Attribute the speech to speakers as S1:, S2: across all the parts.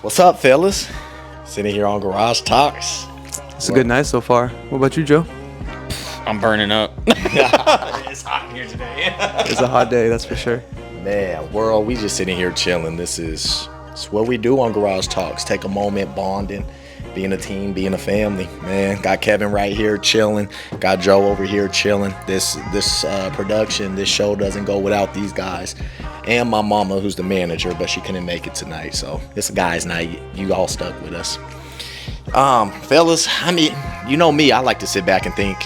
S1: What's up, fellas? Sitting here on Garage Talks.
S2: It's a good night so far. What about you, Joe?
S3: I'm burning up.
S1: It's hot in here today.
S2: It's a hot day, that's for sure.
S1: Man, world, we just sitting here chilling. It's what we do on Garage Talks. Take a moment, bonding, being a team, being a family. Man, got Kevin right here chilling. Got Joe over here chilling. This production, this show doesn't go without these guys. And my mama, who's the manager, but she couldn't make it tonight. So it's a guy's night. You all stuck with us. Fellas, I mean, you know me, I like to sit back and think,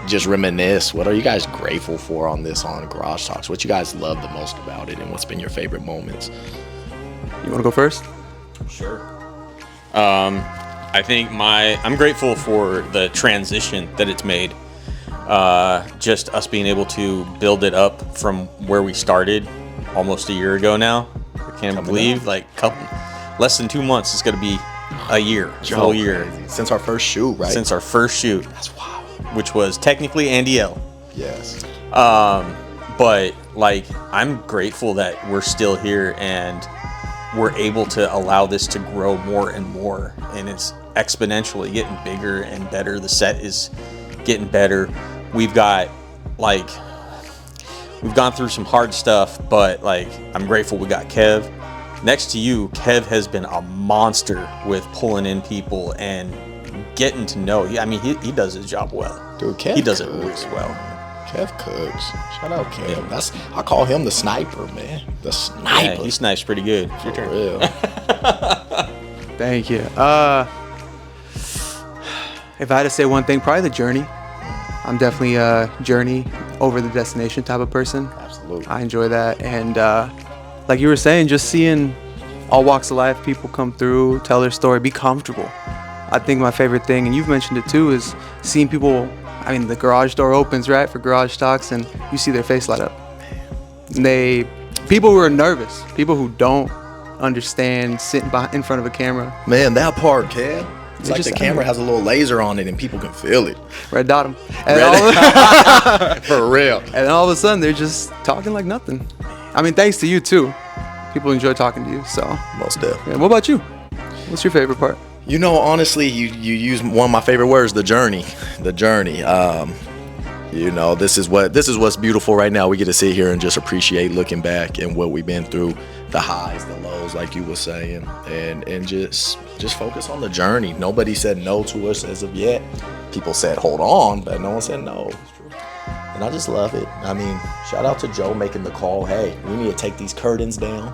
S1: just reminisce. What are you guys grateful for on Garage Talks? What you guys love the most about it, and what's been your favorite moments?
S2: You want to go first?
S3: Sure. I think I'm grateful for the transition that it's made. Just us being able to build it up from where we started almost a year ago now. I can't believe, less than 2 months, it's going to be a year, full year.
S1: Crazy. Since our first shoot, right?
S3: Since our first shoot.
S1: That's wild.
S3: Which was technically Andy L.
S1: Yes.
S3: But I'm grateful that we're still here and we're able to allow this to grow more and more, and it's exponentially getting bigger and better. The set is getting better. We've gone through some hard stuff, but I'm grateful we got Kev. Next to you, Kev has been a monster with pulling in people and getting to know. I mean, he does his job well.
S1: Dude, Kev
S3: he does
S1: cooks,
S3: it really well.
S1: Kev cooks. Shout out Kev. Yeah. I call him the sniper, man. The sniper.
S3: Yeah, he snipes pretty good.
S1: It's your turn. Real.
S2: Thank you. If I had to say one thing, probably the journey. I'm definitely a journey over the destination type of person.
S1: Absolutely.
S2: I enjoy that. And like you were saying, just seeing all walks of life, people come through, tell their story, be comfortable. I think my favorite thing, and you've mentioned it too, is seeing people. I mean, the garage door opens, right, for Garage Talks, and you see their face light up. People who are nervous, people who don't understand sitting in front of a camera.
S1: Man, that part, Kev. It's like the camera has a little laser on it and people can feel it.
S2: Red dot 'em.
S1: For real.
S2: And all of a sudden, they're just talking like nothing. I mean, thanks to you, too. People enjoy talking to you, so.
S1: Most definitely.
S2: Yeah, what about you? What's your favorite part?
S1: You know, honestly, you use one of my favorite words, the journey. The journey. You know, this is what's beautiful right now. We get to sit here and just appreciate looking back and what we've been through, the highs, the lows, like you were saying, and just focus on the journey. Nobody said no to us as of yet. People said hold on, but no one said no. And I just love it. I mean, shout out to Joe making the call. Hey, we need to take these curtains down,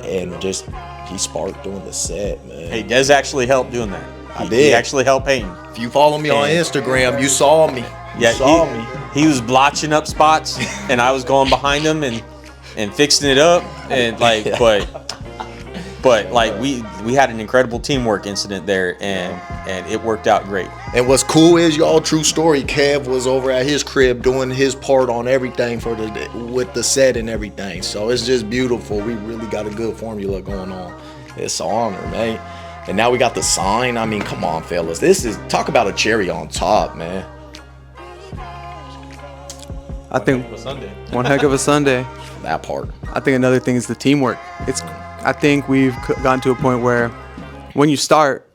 S1: and just he sparked doing the set, man.
S3: Hey, Des actually helped doing that.
S1: I did.
S3: He actually helped painting.
S1: If you follow me on Instagram, you saw me. You saw me.
S3: He was blotching up spots, and I was going behind him and fixing it up, and but we had an incredible teamwork incident there, and it worked out great.
S1: And what's cool is, y'all, true story, Kev was over at his crib doing his part on everything with the set and everything. So it's just beautiful. We really got a good formula going on. It's an honor, man. And now we got the sign. I mean, come on, fellas. Talk about a cherry on top, man.
S2: I think one heck of a Sunday.
S1: That part.
S2: I think another thing is the teamwork. I think we've gotten to a point where when you start,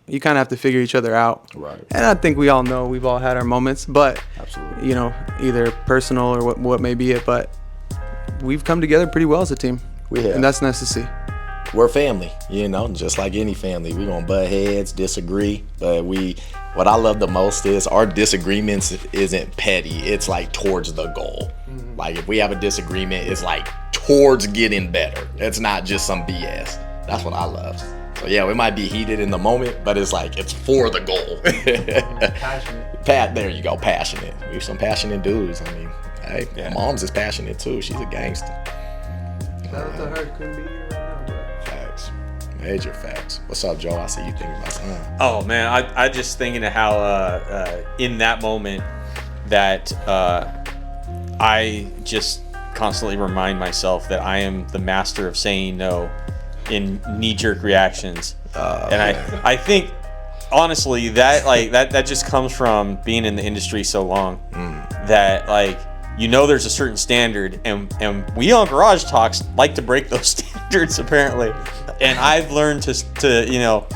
S2: you kind of have to figure each other out.
S1: Right.
S2: And I think we all know we've all had our moments, but
S1: absolutely,
S2: you know, either personal or what may be it, but we've come together pretty well as a team.
S1: We have.
S2: And that's nice to see.
S1: We're family, you know, just like any family. We're gonna butt heads, disagree, but what I love the most is our disagreements isn't petty. It's like towards the goal. Mm-hmm. Like if we have a disagreement, it's like towards getting better. It's not just some BS. That's what I love. So yeah, we might be heated in the moment, but it's like it's for the goal.
S2: Passionate.
S1: There you go, passionate. We're some passionate dudes. I mean, hey, yeah. Mom's is passionate too. She's a gangster.
S2: Shout out to her. Couldn't be here right now, but.
S1: Facts. Major facts. What's up, Joe? I see you thinking about something.
S3: Oh man, I just thinking of how in that moment that I just constantly remind myself that I am the master of saying no in knee-jerk reactions, and I think honestly that just comes from being in the industry so long that there's a certain standard, and we on Garage Talks like to break those standards apparently. And I've learned to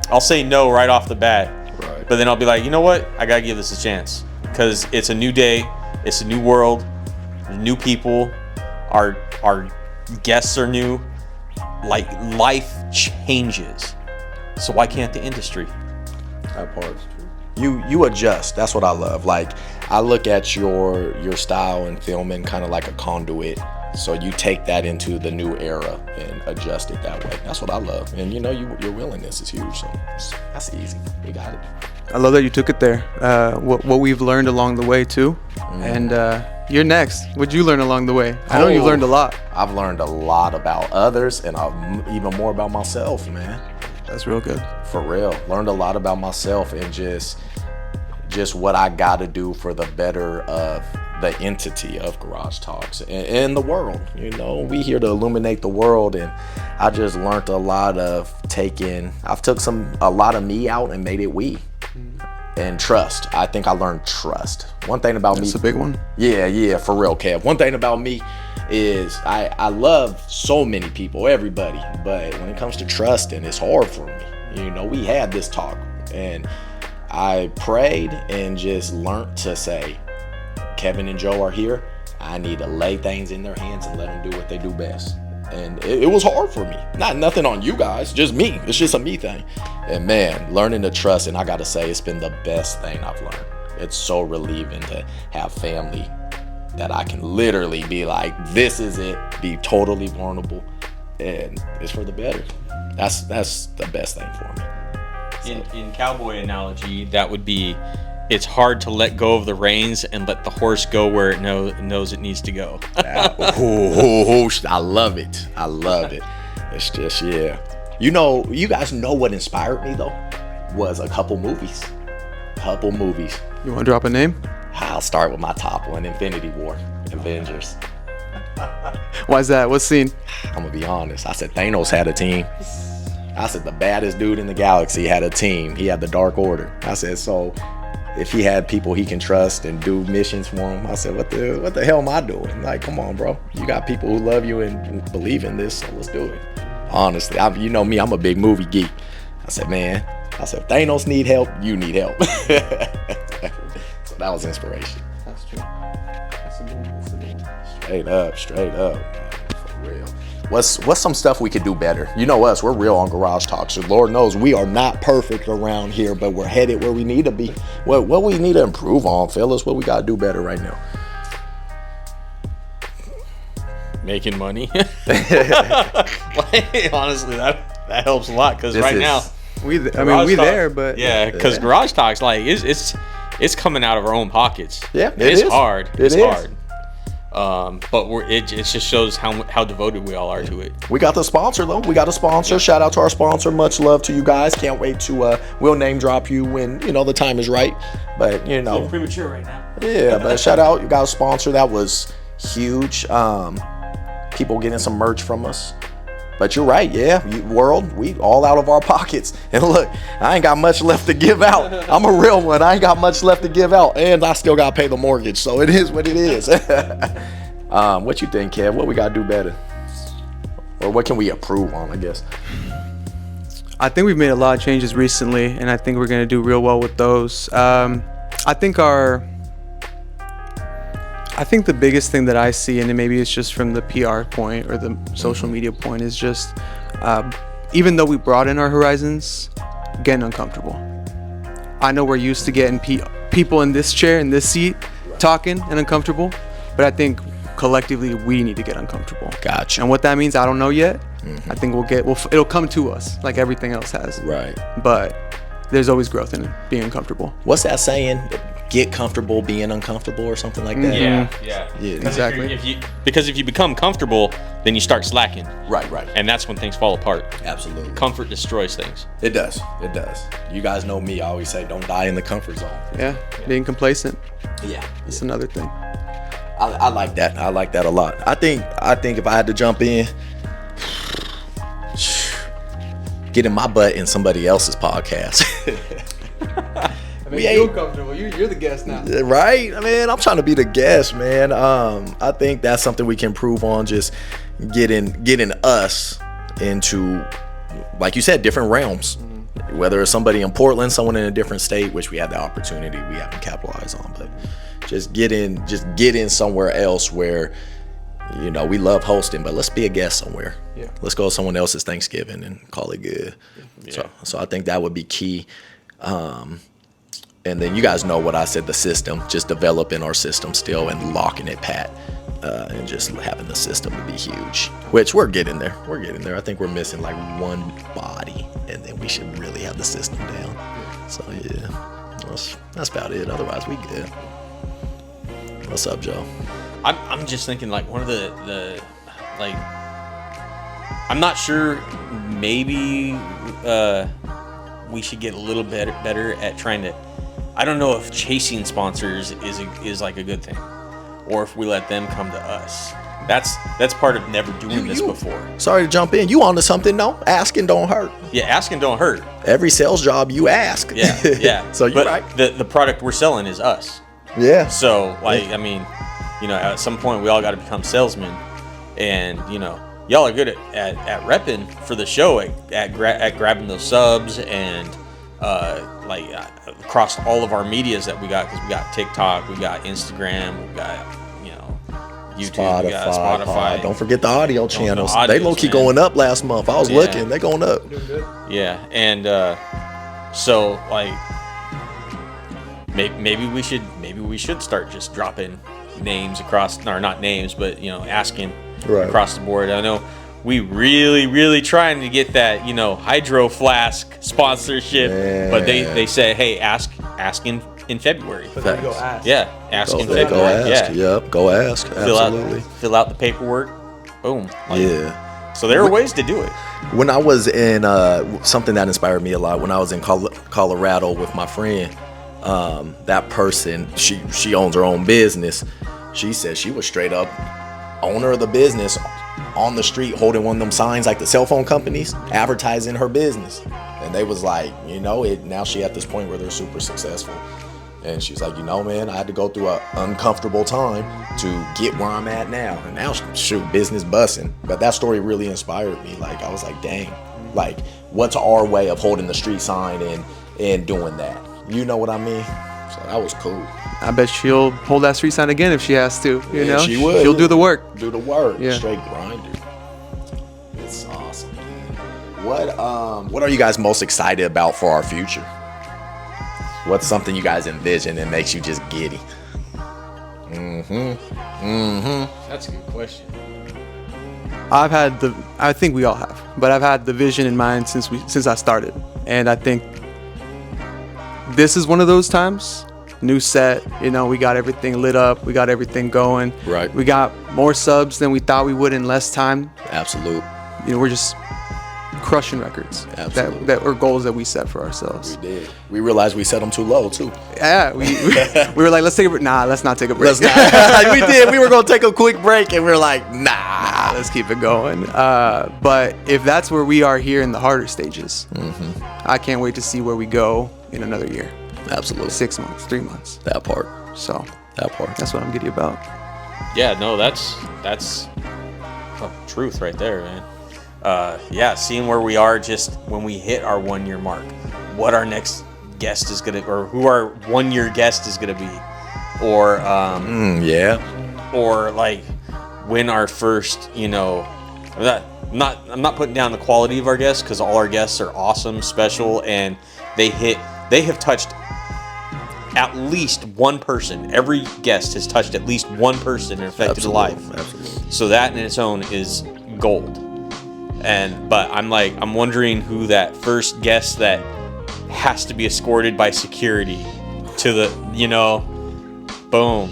S3: I'll say no right off the bat.
S1: Right.
S3: But then I'll be like, you know what? I gotta give this a chance because it's a new day, it's a new world, new people, our guests are new. Like life changes. So why can't the industry?
S1: That part's true. You adjust. That's what I love. Like I look at your style and filming kind of like a conduit. So you take that into the new era and adjust it that way. That's what I love. And your willingness is huge. So that's easy. We got it.
S2: I love that you took it there. What we've learned along the way too, and you're next. What'd you learn along the way? I know you've learned a lot.
S1: I've learned a lot about others and even more about myself, man.
S2: That's real good.
S1: For real. Learned a lot about myself and just what I got to do for the better of the entity of Garage Talks and the world. We here to illuminate the world, and I just learned a lot of I've took a lot of me out and made it we. And trust. I think I learned trust. One thing about me.
S2: That's a big one.
S1: Yeah, for real, Kev. One thing about me is I love so many people, everybody, but when it comes to trusting, it's hard for me. We had this talk, and I prayed and just learned to say, Kevin and Joe are here. I need to lay things in their hands and let them do what they do best. And it was hard for me. Nothing on you guys, just me. It's just a me thing. And man, learning to trust, and I gotta say, it's been the best thing I've learned. It's so relieving to have family that I can literally be like, this is it, be totally vulnerable, and it's for the better. That's the best thing for me.
S3: In cowboy analogy, that would be, it's hard to let go of the reins and let the horse go where it knows it needs to go.
S1: I love it. I love it. It's just, yeah. You guys know what inspired me, though? Was a couple movies.
S2: You want to drop a name?
S1: I'll start with my top one, Infinity War, Avengers.
S2: Why is that? What scene?
S1: I'm going to be honest. I said Thanos had a team. I said the baddest dude in the galaxy had a team. He had the Dark Order. I said, so if he had people he can trust and do missions for him, I said, what the hell am I doing? Like, come on, bro. You got people who love you and believe in this, so let's do it. Honestly, you know me, I'm a big movie geek. I said, if Thanos need help, you need help. So that was inspiration.
S2: That's true. That's a good one.
S1: Straight up, man, for real. What's some stuff we could do better? You know us, we're real on Garage Talks. So Lord knows we are not perfect around here, but we're headed where we need to be. What we need to improve on, fellas, what we got to do better right now?
S3: Making money. Honestly, that helps a lot because right now
S2: we there, but
S3: yeah, because Garage Talks, like, it's coming out of our own pockets.
S1: Yeah,
S3: it's hard. It's hard.
S1: But
S3: it just shows how devoted we all are to it.
S1: We got the sponsor though. We got a sponsor. Shout out to our sponsor. Much love to you guys. Can't wait to we'll name drop you when the time is right. But
S3: It's a little premature right now.
S1: Yeah, but shout out. You got a sponsor. That was huge. People getting some merch from us. But you're right, world, we all out of our pockets. And look, I ain't got much left to give out. I'm a real one. I ain't got much left to give out, and I still got to pay the mortgage. So it is what it is. What you think, Kev? What we got to do better? Or what can we improve on, I guess?
S2: I think we've made a lot of changes recently, and I think we're going to do real well with those. I think the biggest thing that I see, and maybe it's just from the PR point or the social media point, is just even though we broaden our horizons, getting uncomfortable. I know we're used to getting people in this chair, in this seat, talking and uncomfortable, but I think collectively we need to get uncomfortable.
S1: Gotcha.
S2: And what that means, I don't know yet. I think it'll come to us like everything else has.
S1: Right.
S2: But there's always growth in being uncomfortable.
S1: What's that saying? Get comfortable being uncomfortable or something like that?
S3: Yeah.
S2: Exactly.
S3: Because if you become comfortable, then you start slacking.
S1: Right.
S3: And that's when things fall apart.
S1: Absolutely.
S3: Comfort destroys things.
S1: It does. You guys know me. I always say don't die in the comfort zone.
S2: Yeah. Being complacent.
S1: Yeah.
S2: It's another thing.
S1: I like that. I like that a lot. I think if I had to jump in, getting my butt in somebody else's podcast.
S2: Feel comfortable. You're the guest now.
S1: Right? I mean, I'm trying to be the guest, man. I think that's something we can improve on, just getting us into like you said, different realms. Whether it's somebody in Portland, someone in a different state, which we had the opportunity we haven't capitalized on, but just get in somewhere else where, you know, we love hosting, but let's be a guest somewhere.
S2: Yeah.
S1: Let's go to someone else's Thanksgiving and call it good.
S3: Yeah.
S1: So I think that would be key. And then you guys know what I said, the system, just developing our system still and locking it pat, and just having the system to be huge, which we're getting there. I think we're missing like one body, and then we should really have the system down. So yeah, that's about it. Otherwise, we good. What's up, Joe?
S3: I'm just thinking like one of the like, I'm not sure, maybe we should get a little bit better at trying to, I don't know if chasing sponsors is like a good thing, or if we let them come to us. That's part of never doing this before.
S1: Sorry to jump in. You onto something? No, asking don't hurt.
S3: Yeah, asking don't hurt.
S1: Every sales job you ask.
S3: Yeah.
S1: So you're
S3: but
S1: right.
S3: The product we're selling is us.
S1: Yeah.
S3: So like, I mean, you know, at some point we all got to become salesmen, and you know, y'all are good at repping for the show, at grabbing those subs and across all of our medias that we got, because we got TikTok, we got Instagram, we got, you know, YouTube, we got Spotify.
S1: Don't forget the audio channels.
S3: The audios,
S1: they low key going up last month. I was looking. They going up.
S3: Yeah, and so like maybe we should start just dropping names across, or not names, but you know, asking across the board. I know we really trying to get that, you know, Hydro Flask sponsorship, but they say, hey, ask in February.
S2: But then you go ask.
S3: Yeah, ask in February.
S1: Go ask.
S3: Yeah.
S1: Yep, go ask. Absolutely.
S3: Fill out the paperwork. Boom.
S1: Yeah.
S3: So there are ways to do it.
S1: When I was in something that inspired me a lot, when I was in Colorado with my friend, that person, she owns her own business. She said she was straight up owner of the business, on the street holding one of them signs like the cell phone companies, advertising her business. And they was like, you know, now she at this point where they're super successful. And she's like, you know, man, I had to go through an uncomfortable time to get where I'm at now. And now, shoot, business busting. But that story really inspired me. Like, I was like, dang, like, what's our way of holding the street sign and doing that? You know what I mean? So that was cool.
S2: I bet she'll hold that street sign again if she has to. You know,
S1: she would.
S2: She'll do the work.
S1: Do the work.
S2: Yeah.
S1: Straight grinder. It's awesome. What are you guys most excited about for our future? What's something you guys envision and makes you just giddy?
S3: That's a good question.
S2: I think we all have, but I've had the vision in mind since I started, and I think this is one of those times. New set, you know, we got everything lit up, we got everything going.
S1: Right.
S2: We got more subs than we thought we would in less time.
S1: Absolute.
S2: You know, we're just crushing records.
S1: Absolutely.
S2: That were goals that we set for ourselves.
S1: We did. We realized we set them too low too.
S2: Yeah, we were like, let's take a break. Nah, let's not take a break.
S1: We did. We were gonna take a quick break, and we were like, nah,
S2: let's keep it going. But if that's where we are here in the harder stages, I can't wait to see where we go in another year.
S1: Absolutely.
S2: 6 months, 3 months.
S1: That part.
S2: So
S1: That part.
S2: that's what I'm giddy about.
S3: Yeah, no, that's truth right there, man. Yeah, seeing where we are just when we hit our 1 year mark, what our next guest is gonna, or who our 1 year guest is gonna be, or or like when our first, you know, I'm not putting down the quality of our guests, because all our guests are awesome, special, and they have touched at least one person. Every guest has touched at least one person and affected a life.
S1: Absolutely.
S3: So that in its own is gold. But I'm wondering who that first guest that has to be escorted by security to the, you know, boom.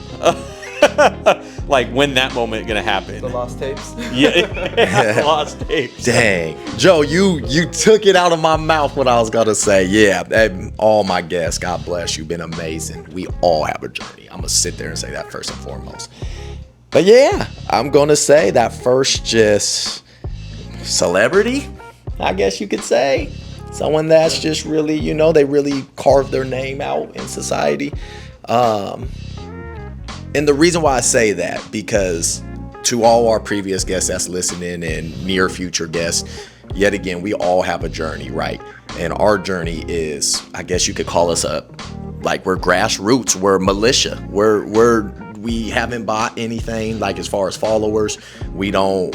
S3: Like, when that moment gonna happen?
S2: The lost tapes.
S3: Yeah, lost tapes.
S1: Dang, Joe, you took it out of my mouth what I was gonna say. Yeah, all my guests, God bless you, been amazing. We all have a journey. I'm gonna sit there and say that first and foremost. But yeah, I'm gonna say that first just celebrity, I guess you could say. Someone that's just really, you know, they really carved their name out in society. And the reason why I say that, because to all our previous guests that's listening and near future guests, yet again, we all have a journey, right? And our journey is, I guess you could call us we're grassroots, we're militia, we haven't bought anything like as far as followers. We don't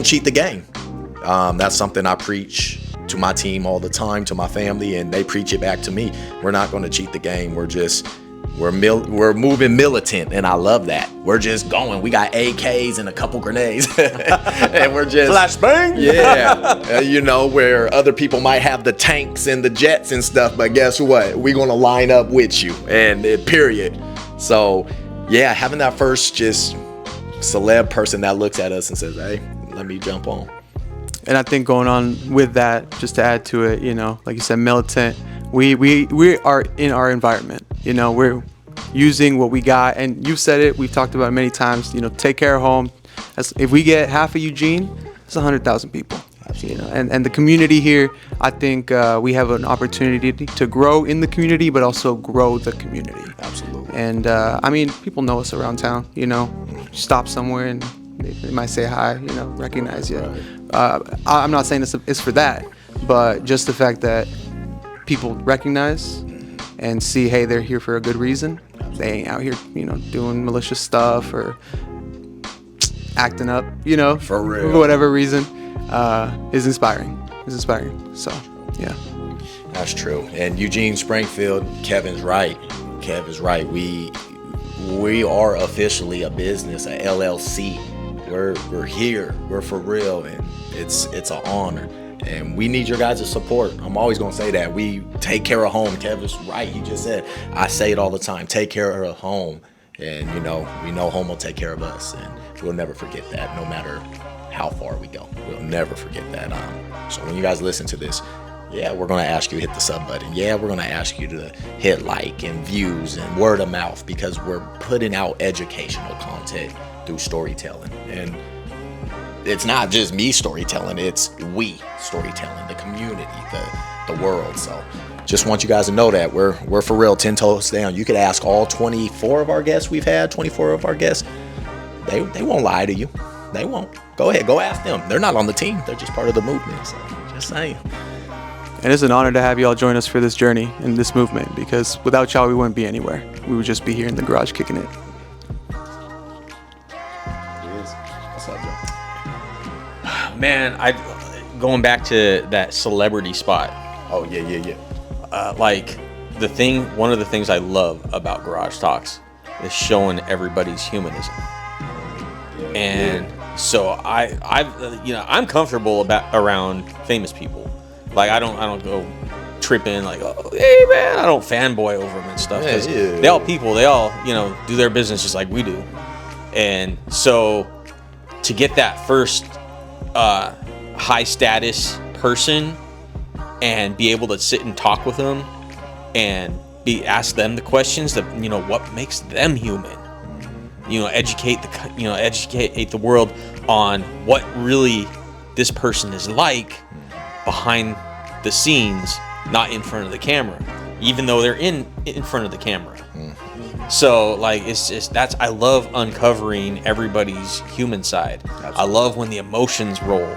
S1: cheat the game. That's something I preach to my team all the time, to my family, and they preach it back to me. We're not going to cheat the game. We're moving militant, and I love that. We're just going. We got AKs and a couple grenades, and we're just
S3: flashbang.
S1: Yeah, where other people might have the tanks and the jets and stuff, but guess what? We're gonna line up with you, and period. So, yeah, having that first just celeb person that looks at us and says, "Hey, let me jump on."
S2: And I think going on with that, just to add to it, like you said, militant. We are in our environment. We're using what we got, and you've said it. We've talked about it many times. Take care of home. If we get half of Eugene, it's 100,000 people. And the community here, I think we have an opportunity to grow in the community, but also grow the community.
S1: Absolutely.
S2: And people know us around town. Stop somewhere and they might say hi. Recognize you. Right. I'm not saying it's for that, but just the fact that people recognize and see, hey, they're here for a good reason. They ain't out here, doing malicious stuff or acting up,
S1: for real,
S2: for whatever reason, is inspiring. So, yeah.
S1: That's true. And Eugene Springfield, Kevin's right. We are officially a business, a LLC. We're here. We're for real, and it's an honor. And we need your guys' support. I'm always going to say that. We take care of home. Kevin's right. He just said, I say it all the time, take care of home. And, we know home will take care of us. And we'll never forget that, no matter how far we go. We'll never forget that. So when you guys listen to this, yeah, we're going to ask you to hit the sub button. Yeah, we're going to ask you to hit like and views and word of mouth, because we're putting out educational content through storytelling. And it's not just me storytelling, it's we storytelling, the community, the world. So just want you guys to know that we're for real, 10 toes down. You could ask all 24 of our guests we've had, 24 of our guests. They won't lie to you. They won't. Go ahead, go ask them. They're not on the team. They're just part of the movement. So just saying.
S2: And it's an honor to have y'all join us for this journey and this movement, because without y'all, we wouldn't be anywhere. We would just be here in the garage kicking it.
S1: What's up, Joe?
S3: Man, going back to that celebrity spot.
S1: Oh, yeah.
S3: One of the things I love about Garage Talks is showing everybody's humanism. And so I'm comfortable around famous people. Like I don't go tripping like, oh, hey man, I don't fanboy over them and stuff, because they all people, they all do their business just like we do. And so to get that first high status person and be able to sit and talk with them and ask them the questions that what makes them human, educate the world on what really this person is like behind the scenes, not in front of the camera, even though they're in front of the camera. So it's just I love uncovering everybody's human side. Absolutely. I love when the emotions roll,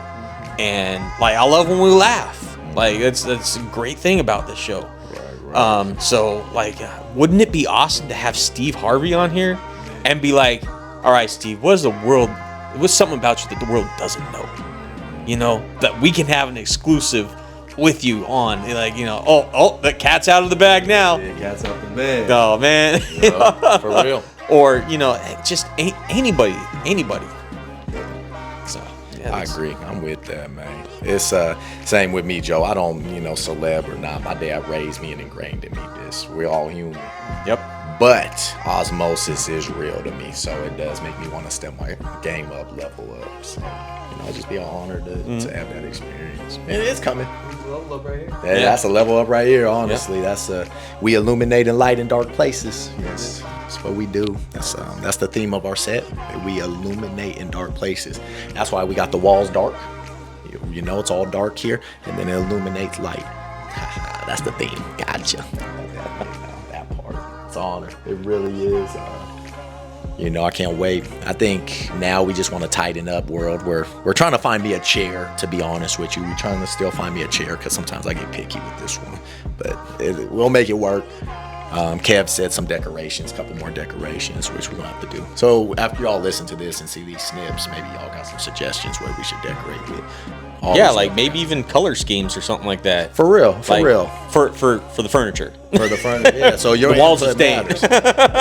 S3: and I love when we laugh. That's a great thing about this show. Right. So wouldn't it be awesome to have Steve Harvey on here and be like, all right, Steve, what's something about you that the world doesn't know? That we can have an exclusive with you on, the cat's out of the bag now.
S1: Yeah, cat's out the bag.
S3: Oh man.
S1: For real.
S3: Or just anybody. So yeah,
S1: I agree. I'm with that, man. It's same with me, Joe. I don't, celeb or not. My dad raised me and ingrained in me this. We're all human.
S3: Yep.
S1: But osmosis is real to me, so it does make me want to step my game up, level up. So, it'd just be an honor to have that experience. And it's coming.
S2: That's a level up right here.
S1: That's a level up right here, honestly. Yeah. We illuminate in light in dark places. Yes, that's what we do. That's the theme of our set. We illuminate in dark places. That's why we got the walls dark. It's all dark here, and then it illuminates light. That's the theme. Gotcha. That part. It's an honor. It really is. I can't wait. I think now we just want to tighten up, world. We're trying to find me a chair, to be honest with you. We're trying to still find me a chair because sometimes I get picky with this one. But we'll make it work. Kev said some decorations, a couple more decorations, which we're going to have to do. So after y'all listen to this and see these snips, maybe y'all got some suggestions what we should decorate with.
S3: Yeah, like maybe even color schemes or something like that.
S1: For real.
S3: For the furniture.
S1: For the furniture, yeah. So your
S3: The walls are
S1: input
S3: stained.
S1: matters.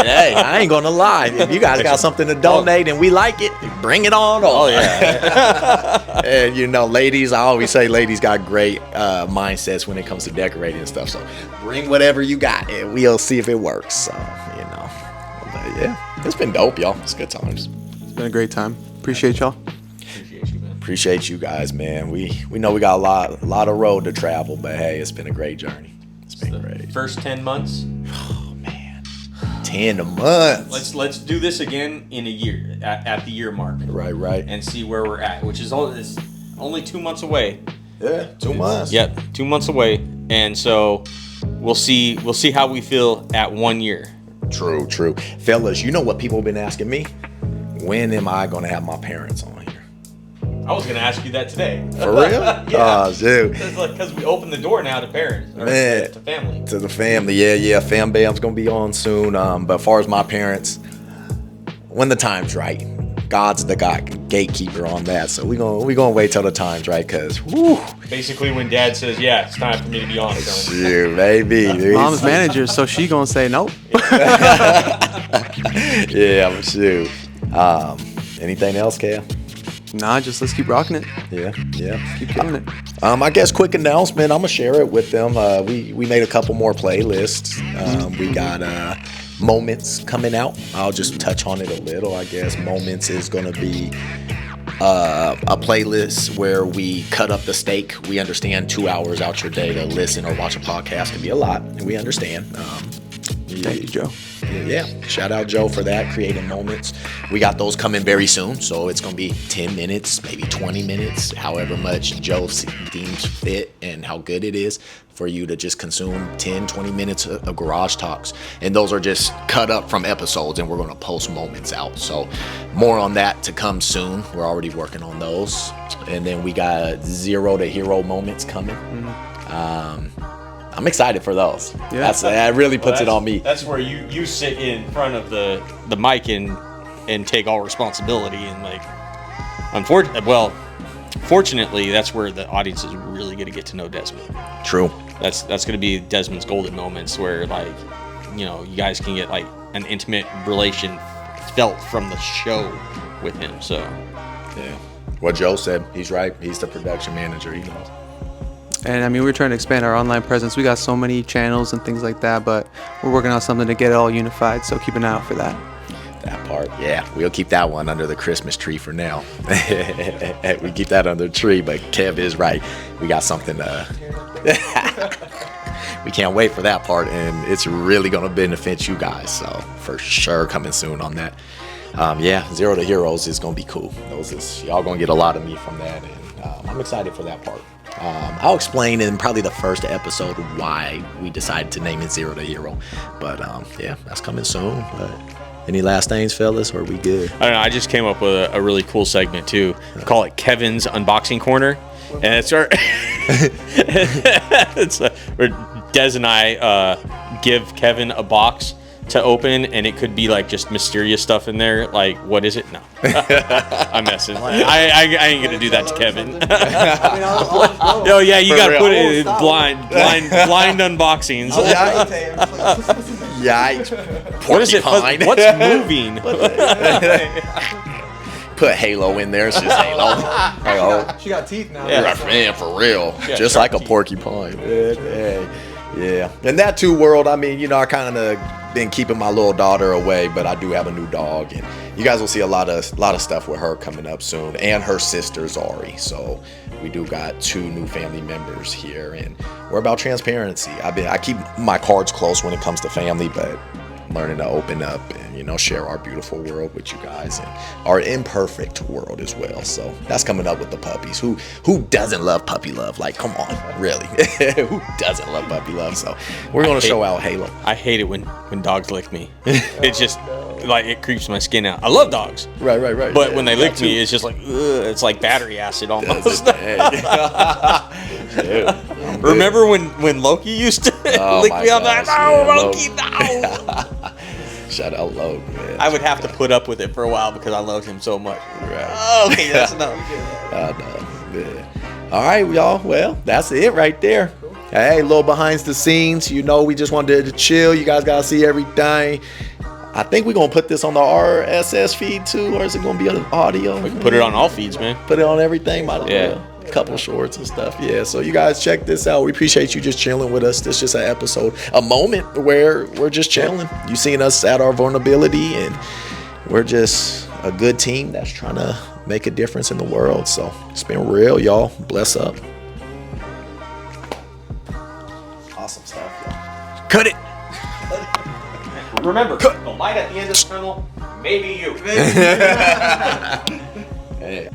S1: Hey, I ain't gonna lie. If you guys got something to donate and we like it, bring it on over.
S3: Oh yeah.
S1: And ladies, I always say ladies got great mindsets when it comes to decorating and stuff. So bring whatever you got and we'll see if it works. So, But yeah, it's been dope, y'all. It's good times.
S2: It's been a great time. Appreciate y'all.
S1: Appreciate you guys, man. We know we got a lot of road to travel, but hey, it's been a great journey. It's been great.
S3: First 10 months.
S1: Oh man, 10 months.
S3: Let's do this again in a year at the year mark.
S1: Right.
S3: And see where we're at, which is only 2 months away.
S1: Yeah, 2 months.
S3: Yep, 2 months away, and so we'll see how we feel at 1 year.
S1: True, fellas. You know what people have been asking me? When am I gonna have my parents on here?
S3: I was gonna ask you that today.
S1: For real?
S3: Yeah.
S1: Oh, dude.
S3: Because we opened the door now to parents, or
S1: Man.
S3: to family.
S1: To the family, yeah. Fam Bam's gonna be on soon. But as far as my parents, when the time's right, God's the gatekeeper on that. So we gonna wait till the time's right, cause
S3: basically when Dad says, "Yeah, it's time for me to be on,"
S1: shoot, baby.
S2: Mom's manager, so she gonna say nope.
S1: Yeah, but shoot. Anything else, Cam?
S2: Nah, just let's keep rocking it.
S1: Yeah.
S2: Keep killing it.
S1: I guess quick announcement. I'm gonna share it with them. We made a couple more playlists. We got Moments coming out. I'll just touch on it a little. I guess Moments is gonna be a playlist where we cut up the steak. We understand 2 hours out your day to listen or watch a podcast can be a lot, and we understand.
S2: Thank you, Joe.
S1: Yeah, shout out Joe for that, creating moments. We got those coming very soon, so it's gonna be 10 minutes, maybe 20 minutes, however much Joe deems fit and how good it is for you to just consume 10, 20 minutes of Garage Talks. And those are just cut up from episodes, and we're gonna post moments out. So more on that to come soon. We're already working on those. And then we got 0 to Hero moments coming. I'm excited for those.
S2: Yeah.
S1: That really puts it on me.
S3: That's where you sit in front of the mic and take all responsibility and fortunately that's where the audience is really going to get to know Desmond.
S1: True.
S3: That's going to be Desmond's golden moments where you guys can get an intimate relation felt from the show with him. So
S1: yeah, what Joe said, he's right. He's the production manager. He knows.
S2: And we're trying to expand our online presence. We got so many channels and things like that, but we're working on something to get it all unified. So keep an eye out for that.
S1: That part, yeah. We'll keep that one under the Christmas tree for now. We keep that under the tree, but Kev is right. We got something we can't wait for that part, and it's really going to benefit you guys. So for sure coming soon on that. 0 to Heroes is going to be cool. Y'all going to get a lot of me from that, and I'm excited for that part. I'll explain in probably the first episode why we decided to name it 0 to Hero. But yeah, that's coming soon. But any last things, fellas, or are we good?
S3: I don't know. I just came up with a really cool segment too. Call it Kevin's Unboxing Corner, and it's where Des and I give Kevin a box to open, and it could be just mysterious stuff in there. What is it? No, I'm messing. I ain't gonna do that to Kevin. Oh yeah, you gotta put it in blind unboxings.
S1: Yikes.
S3: What is it? What's moving?
S1: Put Halo in there. It's just Halo.
S2: She got teeth now.
S1: Yeah, man, for real. Just like a porcupine. Yeah. And that too, world. I kind of been keeping my little daughter away, but I do have a new dog, and you guys will see a lot of stuff with her coming up soon, and her sister Zari. So we do got 2 new family members here, and we're about transparency. I keep my cards close when it comes to family, but I'm learning to open up and share our beautiful world with you guys, and our imperfect world as well. So that's coming up with the puppies. Who doesn't love puppy love? Come on, really? Who doesn't love puppy love? So we're gonna show out Halo.
S3: I hate it when dogs lick me. It's just like it creeps my skin out. I love dogs.
S1: Right.
S3: But
S1: Yeah,
S3: when they
S1: me
S3: lick
S1: too.
S3: me, it's just like, ugh, it's like battery acid almost.
S1: Dude, I'm good.
S3: Remember when Loki used to
S1: Oh
S3: lick
S1: my
S3: me on that?
S1: gosh,
S3: No,
S1: yeah,
S3: Loki, no.
S1: Shout out Logan, man.
S3: I would have to put up with it for a while because I loved him so much.
S1: Right.
S3: Oh, okay, that's enough.
S1: Yeah. All right, y'all. Well, that's it right there. Hey, a little behind the scenes. You know, we just wanted to chill. You guys gotta see everything. I think we're gonna put this on the RSS feed too, or is it gonna be on audio?
S3: We can put it on all feeds, man.
S1: Put it on everything, might as
S3: Yeah.
S1: well. Couple shorts and stuff. Yeah, so you guys check this out. We appreciate you just chilling with us. This is just an episode, a moment where we're just chilling. You seen us at our vulnerability, and we're just a good team that's trying to make a difference in the world. So it's been real, y'all. Bless up. Awesome stuff, y'all.
S2: Cut it.
S3: Remember, the light at the end of the tunnel, maybe you.
S1: Hey.